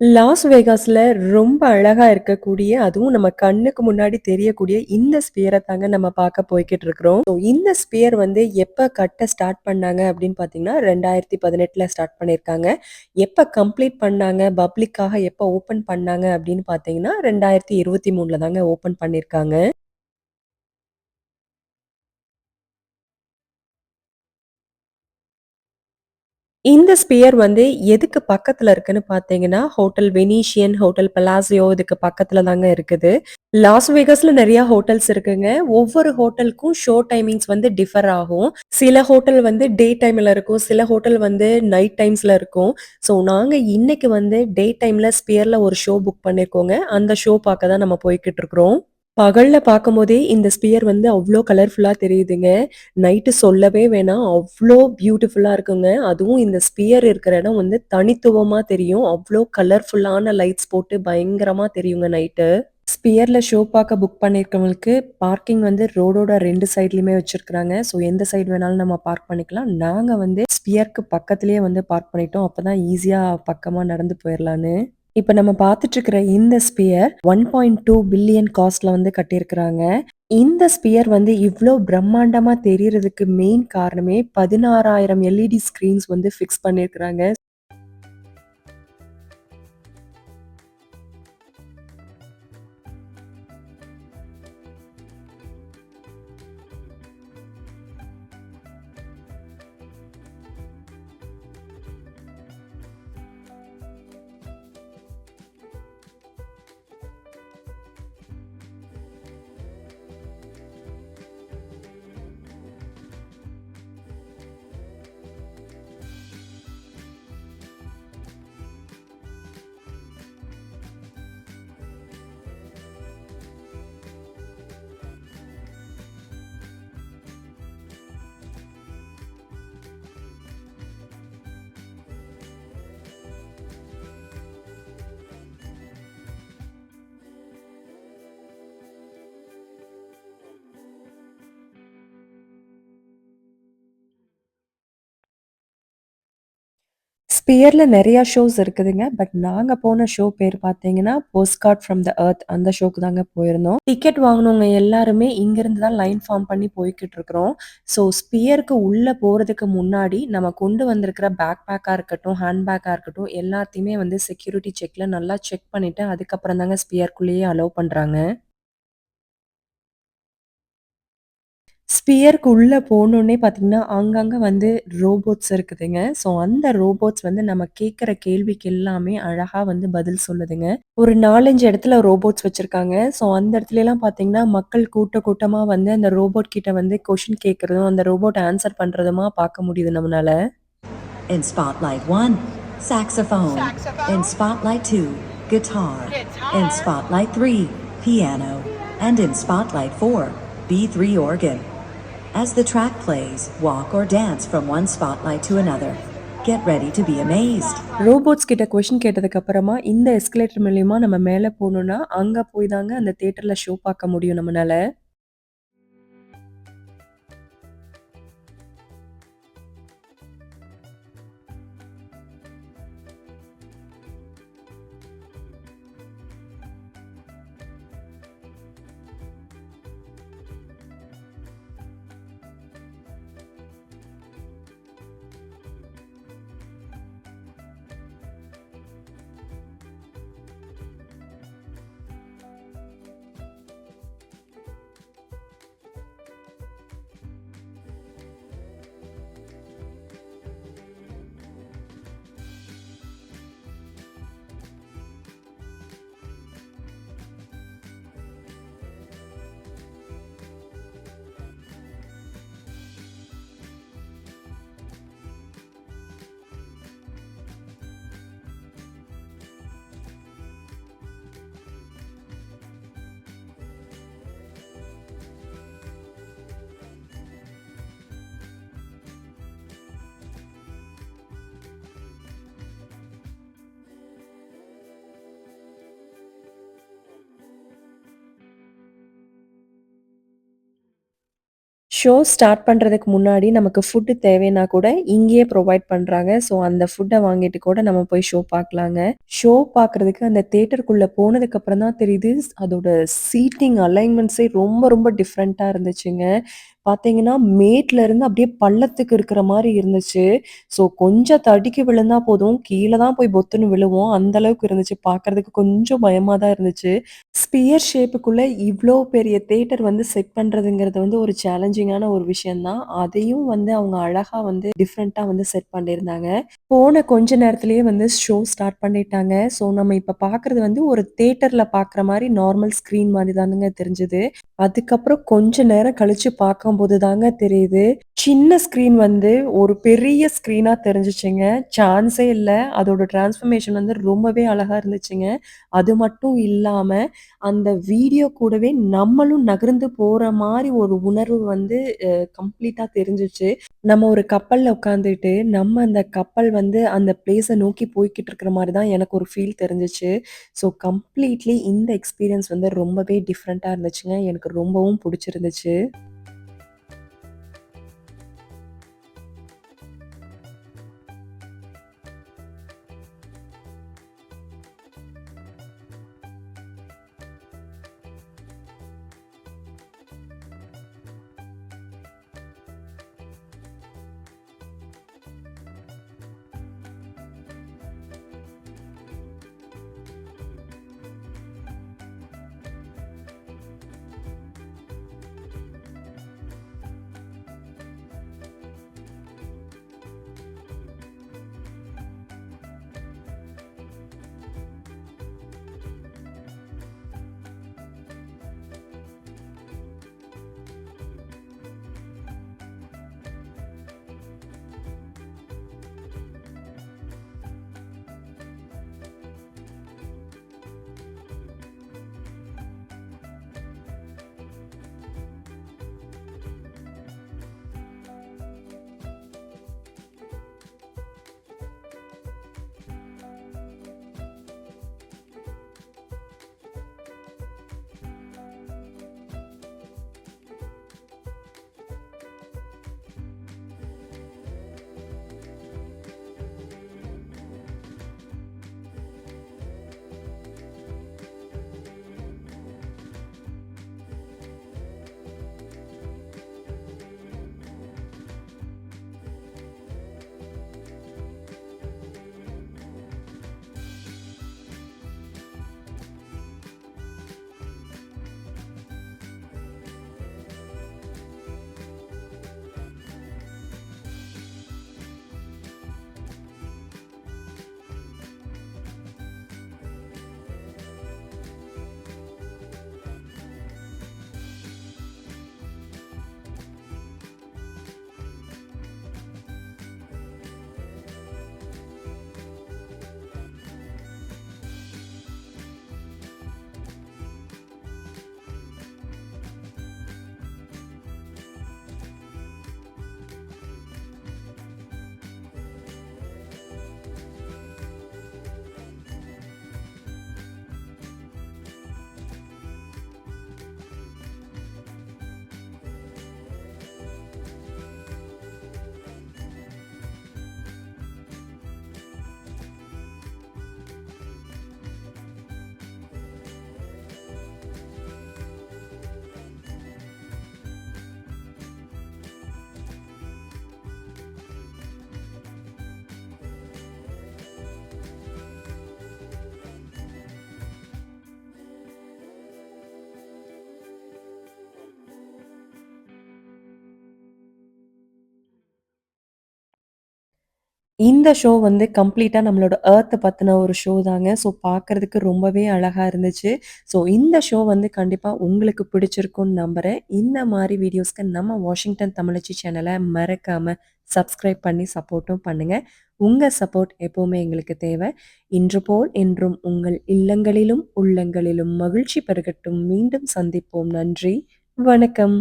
Loss வேகாஸ்ல ரொம்ப அழகா இருக்கக்கூடிய, அதுவும் நம்ம கண்ணுக்கு முன்னாடி தெரியக்கூடிய இந்த ஸ்பியர தாங்க நம்ம பார்க்க போய்க்கிட்டு இருக்கிறோம். ஸோ இந்த ஸ்பியர் வந்து எப்ப கட்ட ஸ்டார்ட் பண்ணாங்க அப்படின்னு பார்த்தீங்கன்னா, 2018ல ஸ்டார்ட் பண்ணியிருக்காங்க. எப்ப கம்ப்ளீட் பண்ணாங்க, பப்ளிக்காக எப்ப ஓப்பன் பண்ணாங்க அப்படின்னு பார்த்தீங்கன்னா, 2023ல தாங்க ஓப்பன் பண்ணியிருக்காங்க. இந்த ஸ்பியர் வந்து எதுக்கு பக்கத்துல இருக்குன்னு பார்த்தீங்கன்னா, ஹோட்டல் வெனீஷியன், ஹோட்டல் பலாசியோ இதுக்கு பக்கத்துல தாங்க இருக்குது. லாஸ் வேகாஸ்ல நெறைய ஹோட்டல்ஸ் இருக்குங்க. ஒவ்வொரு ஹோட்டலுக்கும் ஷோ டைமிங்ஸ் வந்து டிஃபர் ஆகும். சில ஹோட்டல் வந்து டே டைம்ல இருக்கும். சில ஹோட்டல் வந்து நைட் டைம்ஸ்ல இருக்கும். ஸோ நாங்க இன்னைக்கு வந்து டே டைம்ல ஸ்பியர்ல ஒரு ஷோ புக் பண்ணியிருக்கோங்க. அந்த ஷோ பார்க்க தான் நம்ம போய்க்கிட்டு இருக்கிறோம். பகல்ல பார்க்கும்போதே இந்த ஸ்பியர் வந்து அவ்ளோ கலர்ஃபுல்லா தெரியுதுங்க. நைட்டு சொல்லவே வேணாம். அவ்ளோ பியூட்டிஃபுல்லா இருக்குங்க. அதுவும் இந்த ஸ்பியர் இருக்கிற இடம் வந்து தனித்துவமா தெரியும். அவ்ளோ கலர்ஃபுல்லான லைட்ஸ் போட்டு பயங்கரமா தெரியுங்க நைட்டு. ஸ்பியர்ல ஷோ பார்க்க புக் பண்ணியிருக்கவங்களுக்கு பார்க்கிங் வந்து ரோடோட 2 சைட்லயுமே வச்சிருக்காங்க. ஸோ எந்த சைடு வேணாலும் நம்ம பார்க் பண்ணிக்கலாம். நாங்க வந்து ஸ்பியர்க்கு பக்கத்திலேயே வந்து பார்க் பண்ணிட்டோம். அப்பதான் ஈஸியா பக்கமா நடந்து போயிரலான்னு. இப்ப நம்ம பார்த்துட்டு இருக்கிற இந்த ஸ்பியர் 1.2 பில்லியன் காஸ்ட்ல வந்து கட்டியிருக்கிறாங்க. இந்த ஸ்பியர் வந்து இவ்ளோ பிரம்மாண்டமா தெரியறதுக்கு மெயின் காரணமே 16,000 எல்இடி ஸ்கிரீன்ஸ் வந்து ஃபிக்ஸ் பண்ணியிருக்கிறாங்க. ஸ்பியர்ல நெறைய ஷோஸ் இருக்குதுங்க. பட் நாங்க போன ஷோ பேர் பார்த்தீங்கன்னா, போஸ்ட்கார்ட் ஃப்ரம் த எர்த் அந்த ஷோக்கு தாங்க போயிருந்தோம். டிக்கெட் வாங்குனவங்க எல்லாருமே இங்கிருந்து தான் லைன் ஃபார்ம் பண்ணி போய்க்கிட்டு இருக்கிறோம். ஸோ ஸ்பியருக்கு உள்ள போறதுக்கு முன்னாடி நம்ம கொண்டு வந்திருக்கிற பேக் பேக்கா இருக்கட்டும், ஹேண்ட் பேக்கா இருக்கட்டும் எல்லாத்தையுமே வந்து செக்யூரிட்டி செக்ல நல்லா செக் பண்ணிட்டு அதுக்கப்புறம் தாங்க ஸ்பியர்க்குள்ளேயே அலோவ் பண்றாங்க. ஸ்பியருக்கு உள்ள போனோனே பார்த்தீங்கன்னா, அங்கங்க வந்து ரோபோட்ஸ் இருக்குதுங்க. ஸோ அந்த ரோபோட்ஸ் வந்து நம்ம கேட்கிற கேள்விக்கு எல்லாமே அழகா வந்து பதில் சொல்லுதுங்க. ஒரு 4, 5 இடத்துல ரோபோட்ஸ் வச்சிருக்காங்க. ஸோ அந்த இடத்துலலாம் பார்த்தீங்கன்னா, மக்கள் கூட்டமா வந்து அந்த ரோபோட் கிட்ட வந்து கொஸ்டின் கேட்கிறதும், அந்த ரோபோட் ஆன்சர் பண்றதுமா பார்க்க முடியுது நம்மனால. In Spotlight 1, saxophone. In Saxophone, Spotlight 2, guitar. In guitar, Spotlight 3, piano. And in Spotlight 4, B3 organ. As the track plays, walk or dance from one spotlight to another. Get ready to be amazed. Robots கிட்ட question கேட்டதுக்கு அப்புறமா, இந்த escalator மூலியமா நம்ம மேல போணும்னா, அங்க போய் தாங்க அந்த தியேட்டர்ல ஷோ பார்க்க முடியும் நம்மனால. ஷோ ஸ்டார்ட் பண்றதுக்கு முன்னாடி நமக்கு ஃபுட் தேவைன்னா கூட இங்கேயே ப்ரொவைட் பண்றாங்க. ஸோ அந்த ஃபுட்ட வாங்கிட்டு கூட நம்ம போய் ஷோ பார்க்கலாங்க. ஷோ பார்க்கறதுக்கு அந்த தியேட்டருக்குள்ள போனதுக்கு அப்புறம் தான் தெரியுது, அதோட சீட்டிங் அலைன்மெண்ட்ஸே ரொம்ப ரொம்ப டிஃப்ரெண்ட்டா இருந்துச்சுங்க. பார்த்தீங்கன்னா, மேட்ல இருந்து அப்படியே பள்ளத்துக்கு இருக்கிற மாரி இருந்துச்சு. ஸோ கொஞ்சம் தடுக்கி விழுந்தா போதும், கீழ தான் போய் பொத்துன்னு விழுவோம். அந்த அளவுக்கு இருந்துச்சு. பார்க்கறதுக்கு கொஞ்சம் பயமா தான் இருந்துச்சு. ஸ்பியர் ஷேப்புக்குள்ள இவ்ளோ பெரிய தியேட்டர் வந்து செட் பண்றதுங்கிறது வந்து ஒரு சேலஞ்சிங்கான ஒரு விஷயம் தான். அதையும் வந்து அவங்க அழகா வந்து டிஃபரெண்ட்டா வந்து செட் பண்ணியிருந்தாங்க. போன கொஞ்ச நேரத்திலேயே வந்து ஷோ ஸ்டார்ட் பண்ணிட்டாங்க. ஸோ நம்ம இப்ப பார்க்குறது வந்து ஒரு தியேட்டர்ல பார்க்குற மாரி நார்மல் ஸ்க்ரீன் மாரி தானுங்க தெரிஞ்சது. அதுக்கப்புறம் கொஞ்ச நேரம் கழிச்சு பார்க்கும்போது தாங்க தெரியுது, சின்ன ஸ்க்ரீன் வந்து ஒரு பெரிய ஸ்க்ரீனா தெரிஞ்சுச்சுங்க. சான்ஸே இல்ல. அதோட டிரான்ஸ்ஃபர்மேஷன் வந்து ரொம்பவே அழகா இருந்துச்சுங்க. அது மட்டும் இல்லாம அந்த வீடியோ கூடவே நம்மளும் நகர்ந்து போற மாரி ஒரு உணர்வு வந்து கம்ப்ளீட்டா தெரிஞ்சுச்சு. நம்ம ஒரு கப்பல்ல உட்காந்துட்டு, நம்ம அந்த கப்பல் வந்து அந்த பிளேஸ நோக்கி போய்க்கிட்டு இருக்கிற மாரி தான் எனக்கு ஒரு ஃபீல் தெரிஞ்சுச்சு. ஸோ கம்ப்ளீட்லி இந்த எக்ஸ்பீரியன்ஸ் வந்து ரொம்பவே டிஃப்ரெண்ட்டா இருந்துச்சுங்க. எனக்கு ரொம்பவும் புடிச்சிருந்துச்சு. இந்த ஷோ வந்து கம்ப்ளீட்டா நம்மளோட எர்த்த பத்தின ஒரு ஷோ தாங்க. ஸோ பார்க்கறதுக்கு ரொம்பவே அழகா இருந்துச்சு. ஸோ இந்த ஷோ வந்து கண்டிப்பா உங்களுக்கு பிடிச்சிருக்கும்னு நம்புறேன். இந்த மாரி வீடியோஸ்க்கு நம்ம வாஷிங்டன் தமிழச்சி சேனல மறக்காம சப்ஸ்கிரைப் பண்ணி சப்போர்ட்டும் பண்ணுங்க. உங்க சப்போர்ட் எப்பவுமே எங்களுக்கு தேவ. இன்று போல் என்றும் உங்கள் இல்லங்களிலும், உள்ளங்களிலும் மகிழ்ச்சி பெருகட்டும். மீண்டும் சந்திப்போம். நன்றி. வணக்கம்.